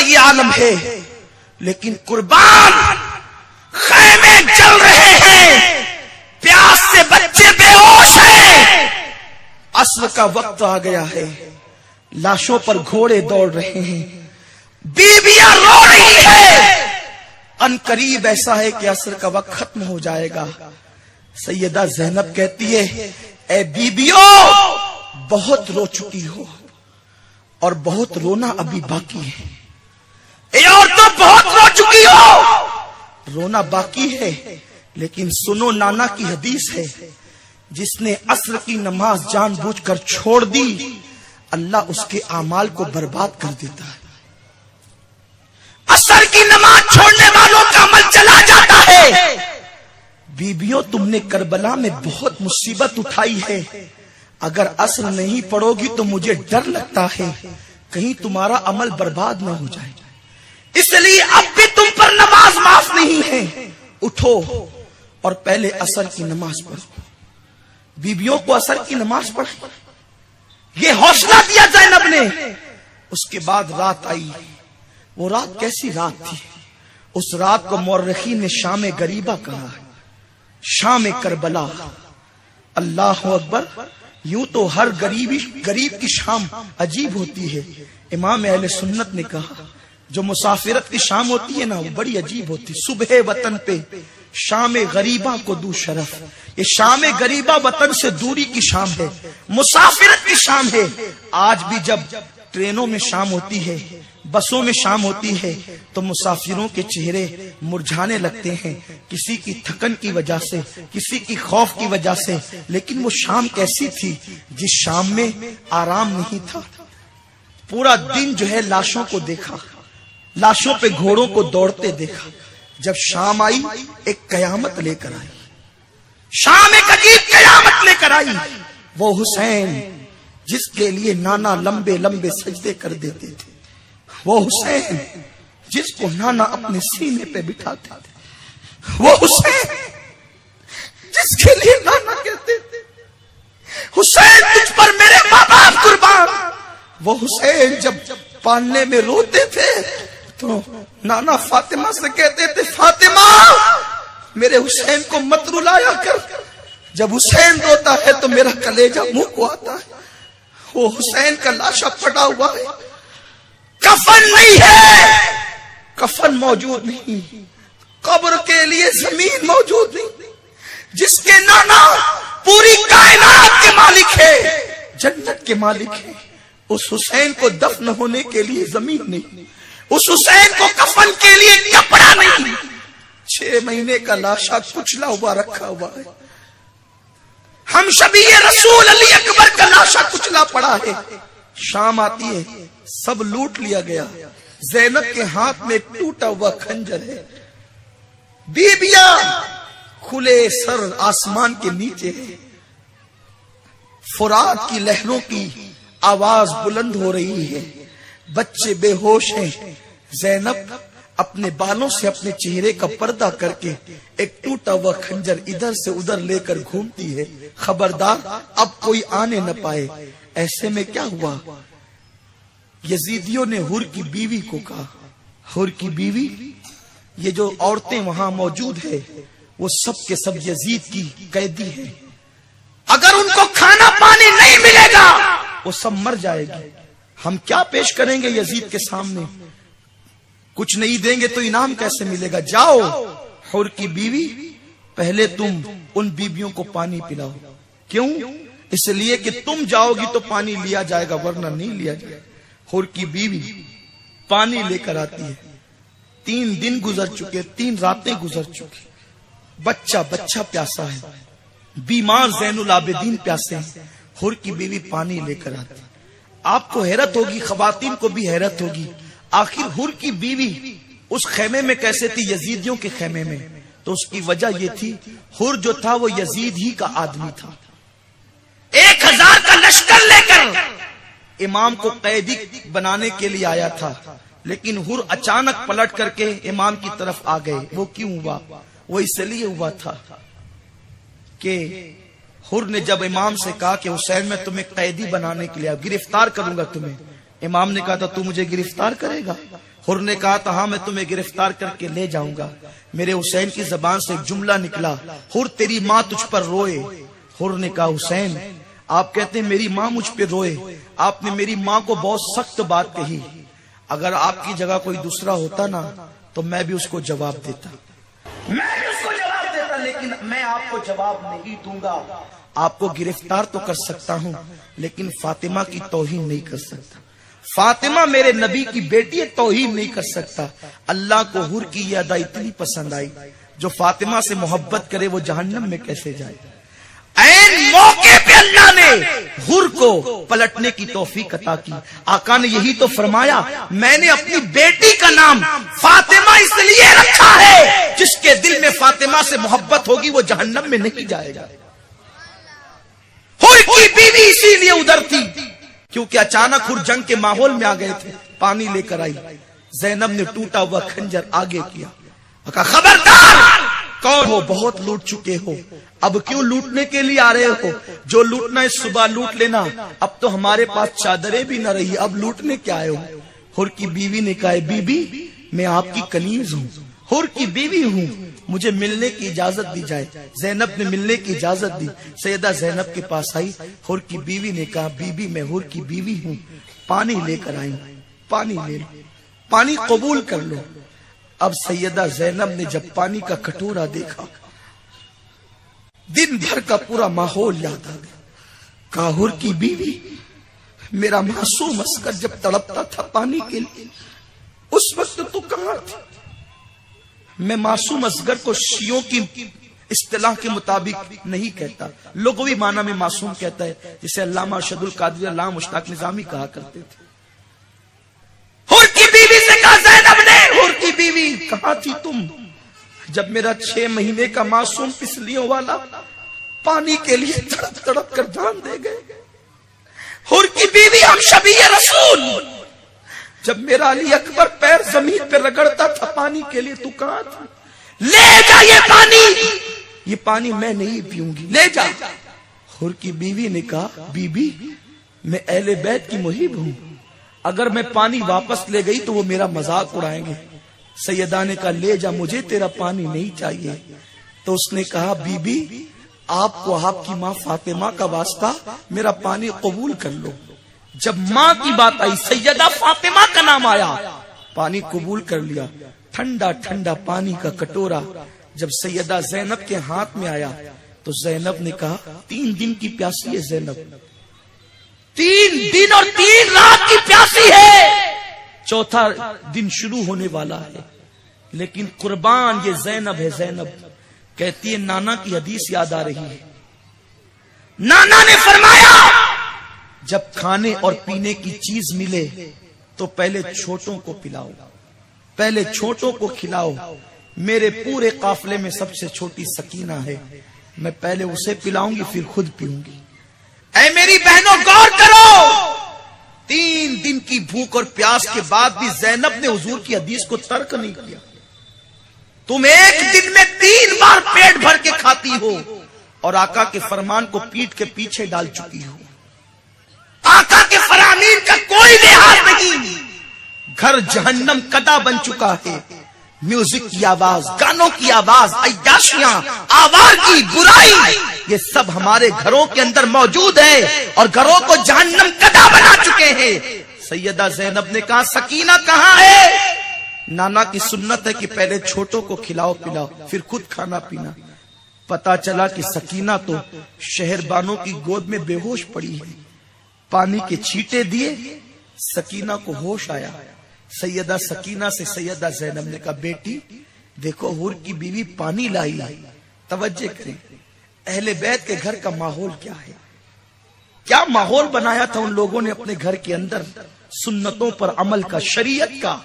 یہ عالم ہے، لیکن قربان خیمے جل رہے ہیں، پیاس سے بچے بے ہوش ہیں، عصر کا وقت آ گیا ہے، لاشوں پر گھوڑے دوڑ رہے ہیں، بیویاں رو رہی ہے، ان قریب ایسا ہے کہ عصر کا وقت ختم ہو جائے گا۔ سیدہ زینب کہتی ہے اے بیبیوں بہت رو چکی ہو اور بہت رونا ابھی باقی ہے، اے عورتوں بہت رو چکی ہو، رونا باقی ہے، لیکن سنو نانا کی حدیث ہے، جس نے عصر کی نماز جان بوجھ کر چھوڑ دی اللہ اس کے اعمال کو برباد کر دیتا ہے۔ عصر کی نماز چھوڑنے والوں کا عمل چلا جاتا ہے۔ بیبیوں تم نے کربلا میں بہت مصیبت اٹھائی ہے، اگر عصر نہیں پڑھو گی تو مجھے ڈر لگتا ہے کہیں تمہارا عمل برباد نہ ہو جائے، اس لیے اب بھی تم پر نماز معاف نہیں ہے، اٹھو اور پہلے عصر کی نماز پڑھو۔ بیبیوں کو عصر کی نماز پڑھو، یہ حوصلہ دیا زینب نے۔ اس کے بعد رات آئی، وہ رات کیسی رات تھی؟ اس رات کو مورخین نے شام غریبہ کہا ہے، شام کربلا۔ اللہ اکبر، یوں تو ہر غریب کی شام عجیب ہوتی ہے، امام اہل سنت نے کہا جو مسافرت کی شام ہوتی ہے نا وہ بڑی عجیب ہوتی، صبح وطن پہ شام غریبہ کو دو شرف، یہ شام غریبہ وطن سے دوری کی شام ہے، مسافرت کی شام ہے۔ آج بھی جب ٹرینوں میں شام ہوتی ہے، بسوں میں شام ہوتی ہے تو مسافروں کے چہرے مرجھانے لگتے ہیں، کسی کی تھکن کی وجہ سے، کسی کی خوف کی وجہ سے، لیکن وہ شام کیسی تھی جس شام میں آرام نہیں تھا، پورا دن جو ہے لاشوں کو دیکھا، لاشوں پہ گھوڑوں کو دوڑتے دیکھا۔ جب شام آئی ایک قیامت لے کر آئی، شام ایک عجیب قیامت لے کر آئی، وہ حسین جس کے لیے نانا لمبے لمبے سجدے کر دیتے تھے، وہ حسین جس کو نانا اپنے سینے پہ بٹھاتے تھے، وہ حسین جس کے لیے نانا کہتے تھے حسین تجھ پر میرے ماں باپ قربان، وہ حسین جب پالنے میں روتے تھے تو نانا فاطمہ سے کہتے تھے فاطمہ میرے حسین کو مت رلایا کر، جب حسین روتا ہے تو میرا کلیجہ منہ کو آتا ہے۔ وہ حسین کا لاشا پڑا ہوا ہے، کفن نہیں ہے، کفن موجود نہیں، قبر کے لیے زمین موجود نہیں، جس کے نانا پوری کائنات کے مالک ہے، جنت کے مالک ہے، اس حسین کو دفن ہونے کے لیے زمین نہیں، اس حسین کو کفن کے لیے کپڑا نہیں، 6 مہینے کا لاشا کچلا ہوا رکھا ہوا ہے۔ ہم شبی رسول علی اکبر کا لاشا کچلا پڑا ہے۔ شام آتی ہے، سب لوٹ لیا گیا، زینب کے ہاتھ میں ٹوٹا ہوا خنجر ہے، بیبیاں کھلے سر آسمان کے نیچے ہے، فرات کی لہروں کی آواز بلند ہو رہی ہے، بچے بے ہوش ہیں، زینب اپنے بالوں سے اپنے چہرے کا پردہ کر کے ایک ٹوٹا ہوا خنجر ادھر سے ادھر لے کر گھومتی ہے، خبردار اب کوئی آنے نہ پائے۔ ایسے میں کیا ہوا، یزیدیوں نے حر کی بیوی کو کہا، حر کی بیوی، یہ جو عورتیں وہاں موجود ہے وہ سب کے سب یزید کی قیدی ہیں، اگر ان کو کھانا پانی نہیں ملے گا وہ سب مر جائے گی، ہم کیا پیش کریں گے یزید کے سامنے، کچھ نہیں دیں گے تو انعام کیسے ملے گا، جاؤ حر کی بیوی پہلے تم ان بیویوں کو پانی پلاؤ، کیوں؟ اس لیے کہ تم جاؤ گی تو پانی لیا جائے گا ورنہ نہیں لیا جائے گا۔ حر کی بیوی پانی لے کر آتی ہے، 3 دن گزر چکے، 3 راتیں گزر چکی، بچہ پیاسا ہے، بیمار زین العابدین پیاسے ہیں، حر کی بیوی پانی لے کر آتی ہے۔ آپ کو حیرت ہوگی، خواتین کو بھی حیرت ہوگی، آخر حر کی بیوی اس خیمے میں کیسے تھی، یزیدیوں کے خیمے میں؟ تو اس کی وجہ یہ تھی، حر جو تھا وہ یزید ہی کا آدمی تھا، 1000 کا لشکر لے کر امام کو قیدی بنانے کے لیے آیا تھا، لیکن حر اچانک پلٹ کر کے امام کی طرف آ گئے۔ وہ کیوں ہوا؟ وہ اس لیے ہوا تھا کہ حر نے جب امام سے کہا کہ حسین میں تمہیں قیدی بنانے کے لیے گرفتار کروں گا تمہیں، امام نے کہا تھا تو مجھے گرفتار کرے گا؟ حر نے کہا تھا ہاں میں تمہیں گرفتار کر کے لے جاؤں گا. میرے حسین کی زبان سے ایک جملہ نکلا, حر تیری ماں تجھ پر روئے. حر نے کہا حسین آپ کہتے ہیں میری ماں مجھ پہ روئے, آپ نے میری ماں کو بہت سخت بات کہی, اگر آپ کی جگہ کوئی دوسرا ہوتا نا تو میں بھی اس کو جواب دیتا, لیکن میں آپ کو جواب نہیں دوں گا. آپ کو گرفتار تو کر سکتا ہوں لیکن فاطمہ کی توہین نہیں کر سکتا. فاطمہ میرے نبی کی بیٹی ہے, توہین نہیں کر سکتا. اللہ کو حر کی یہ ادا اتنی پسند آئی, جو فاطمہ سے محبت کرے وہ جہنم میں کیسے جائے. این موقع پہ اللہ نے حر کو پلٹنے کی توفیق عطا کی. آقا نے یہی تو فرمایا میں نے اپنی بیٹی کا نام فاطمہ اس لیے رکھا ہے جس کے دل میں فاطمہ سے محبت ہوگی وہ جہنم میں نہیں جائے گا. حر کی بیوی اسی لیے ادھر تھی کیونکہ اچانک حر جنگ کے ماحول میں آ گئے تھے. پانی لے کر آئی. زینب نے ٹوٹا ہوا خنجر آگے کیا, کہا خبردار کون ہو, بہت لوٹ چکے ہو, اب کیوں لوٹنے کے لیے آ رہے ہو؟ جو لوٹنا ہے صبح لوٹ لینا, اب تو ہمارے پاس چادریں بھی نہ رہی, اب لوٹنے کیا آئے ہو؟ حر کی بیوی نے کہا بی بی میں آپ کی کنیز ہوں, حر کی بیوی ہوں, مجھے ملنے کی اجازت دی جائے. زینب نے ملنے کی اجازت دی. سیدہ زینب کے پاس آئی. حر کی بیوی نے کہا بی بی میں حر کی بیوی ہوں, پانی لے کر آئی, پانی لے لو, پانی قبول کر لو. اب سیدہ زینب نے جب پانی کا کٹورا دیکھا دن بھر کا پورا ماحول یاد آ گیا. کہا حر کی بیوی میرا معصوم اصغر جب تڑپتا تھا پانی کے لیے اس وقت تو کہاں تھی؟ میں معصوم اصغر کو شیعوں کی اصطلاح کے مطابق نہیں کہتا, لغوی معنی میں معصوم کہتا ہے, جسے علامہ ارشد القادری علامہ مشتاق نظامی کہا کرتے تھے. حر کی بیوی سے کہا زینب نے, حر کی بیوی کہاں تھی تم جب میرا 6 مہینے کا معصوم پسلیوں والا پانی کے لیے تڑپ تڑپ کر جان دے گئے. حر کی بیوی ہم شبیہ رسول جب میرا علی اکبر پیر زمین پہ رگڑتا تھا پانی کے لیے تو کہاں تھا؟ لے جا یہ پانی میں نہیں پیوں گی, لے جا. حر کی بیوی نے کہا بی بی میں اہل بیت کی محب ہوں, اگر میں پانی واپس لے گئی تو وہ میرا مذاق اڑائیں گے. سیدہ نے کہا لے جا, مجھے تیرا پانی نہیں چاہیے. تو اس نے کہا بی بی آپ کو آپ کی ماں فاطمہ کا واسطہ میرا پانی قبول کر لو. جب ماں کی بات آئی سیدہ فاطمہ کا نام آیا, پانی قبول کر لیا. ٹھنڈا ٹھنڈا پانی کا کٹورا جب سیدہ زینب کے ہاتھ میں آیا تو زینب نے کہا 3 دن کی پیاسی ہے زینب, 3 دن اور 3 رات کی پیاسی ہے, 4تھا دن شروع ہونے والا ہے. لیکن قربان یہ زینب ہے. زینب کہتی ہے نانا کی حدیث یاد آ رہی ہے. نانا نے فرمایا جب کھانے اور پینے کی چیز ملے تو پہلے چھوٹوں کو پلاؤ, پہلے چھوٹوں کو کھلاؤ. میرے پورے قافلے میں سب سے چھوٹی سکینہ ہے, میں پہلے اسے پلاؤں گی پھر خود پیوں گی. اے میری بہنوں غور کرو, 3 دن کی بھوک اور پیاس کے بعد بھی زینب نے حضور کی حدیث کو ترک نہیں کیا. تم ایک دن میں 3 بار پیٹ بھر کے کھاتی ہو اور آقا کے فرمان کو پیٹ کے پیچھے ڈال چکی ہو. آقا کے فرامین کا کوئی لحاظ نہیں. گھر جہنم کدا بن چکا ہے. میوزک کی آواز, گانوں کی آواز, عیاشیاں, آوار کی برائی, یہ سب ہمارے گھروں کے اندر موجود ہے اور گھروں کو جہنم کدا بنا چکے ہیں. سیدہ زینب نے کہا سکینہ کہاں ہے؟ نانا کی سنت ہے کہ پہلے چھوٹوں کو کھلاؤ پلاؤ پھر خود کھانا پینا. پتا چلا کہ سکینہ تو شہربانوں کی گود میں بے ہوش پڑی ہے. پانی کے چھیٹے دیے, سکینہ کو ہوش آیا. سیدہ سکینہ سے سیدہ زینب نے کہا بیٹی دیکھو حر کی بیوی پانی لائی. توجہ کریں, اہل بیت کے گھر کا ماحول کیا ہے, کیا ماحول بنایا تھا ان لوگوں نے اپنے گھر کے اندر سنتوں پر عمل کا, شریعت کا.